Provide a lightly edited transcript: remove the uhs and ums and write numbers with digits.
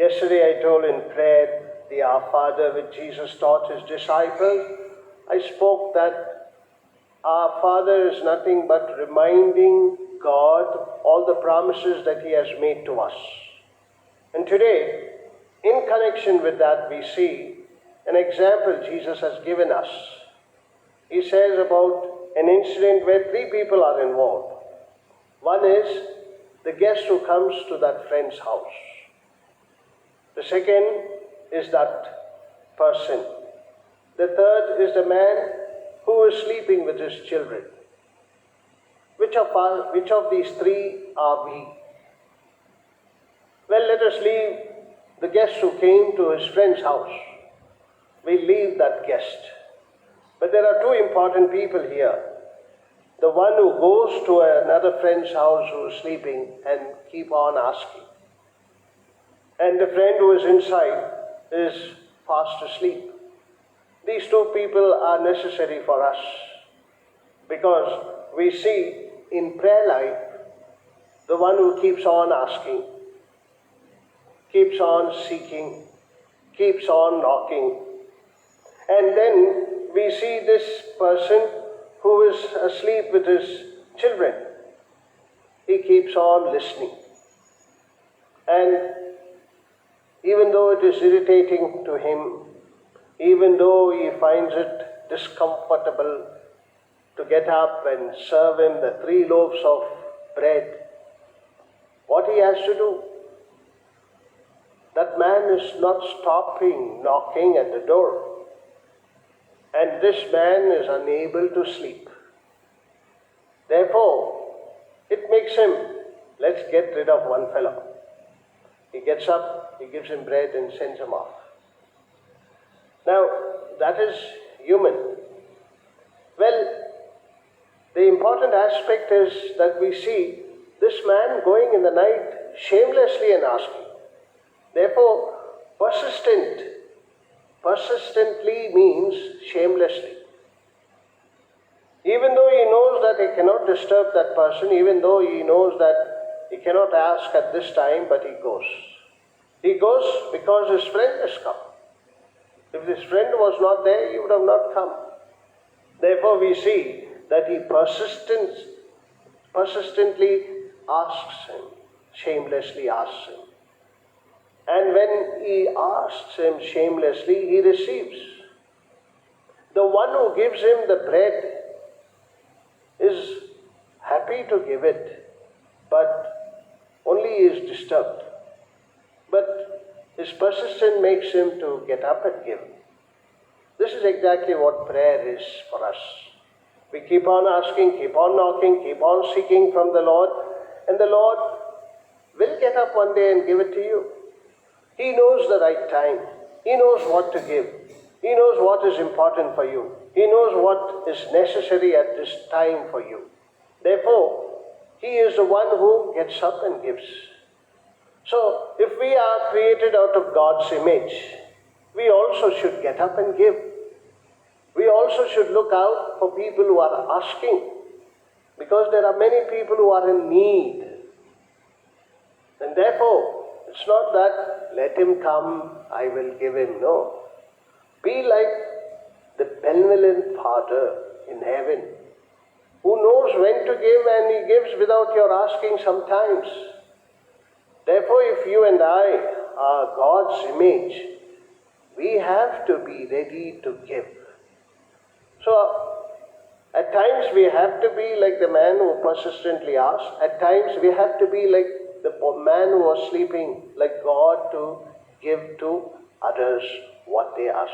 Yesterday I told in prayer the Our Father which Jesus taught his disciples. I spoke that our Father is nothing but reminding God all the promises that he has made to us. And today, in connection with that, we see an example Jesus has given us. He says about an incident where three people are involved. One is the guest who comes to that friend's house. The second is that person. The third is the man who is sleeping with his children. Which of these three are we? Well, let us leave the guest who came to his friend's house. We leave that guest. But there are two important people here. The one who goes to another friend's house who is sleeping and keep on asking. And the friend who is inside is fast asleep. These two people are necessary for us because we see in prayer life the one who keeps on asking, keeps on seeking, keeps on knocking. And then we see this person who is asleep with his children. He keeps on listening. And even though it is irritating to him, even though he finds it discomfortable to get up and serve him the 3 loaves of bread, what he has to do? That man is not stopping knocking at the door. And this man is unable to sleep. Therefore, it makes him, let's get rid of one fellow. He gets up, he gives him bread and sends him off. Now, that is human. Well, the important aspect is that we see this man going in the night shamelessly and asking. Therefore, persistently means shamelessly. Even though he knows that he cannot disturb that person, even though he knows that he cannot ask at this time, but he goes. He goes because his friend has come. If his friend was not there, he would have not come. Therefore, we see that he persistently asks him, shamelessly asks him. And when he asks him shamelessly, he receives. The one who gives him the bread is happy to give it, but only is disturbed. But his persistence makes him to get up and give. This is exactly what prayer is for us. We keep on asking, keep on knocking, keep on seeking from the Lord, and the Lord will get up one day and give it to you. He knows the right time. He knows what to give. He knows what is important for you. He knows what is necessary at this time for you. Therefore, He is the one who gets up and gives. So, if we are created out of God's image, we also should get up and give. We also should look out for people who are asking, because there are many people who are in need. And therefore, it's not that, let him come, I will give him. No. Be like the benevolent Father in heaven, who knows when to give, and He gives without your asking sometimes. Therefore, if you and I are God's image, we have to be ready to give. So, at times we have to be like the man who persistently asks. At times we have to be like the man who was sleeping, like God, to give to others what they ask.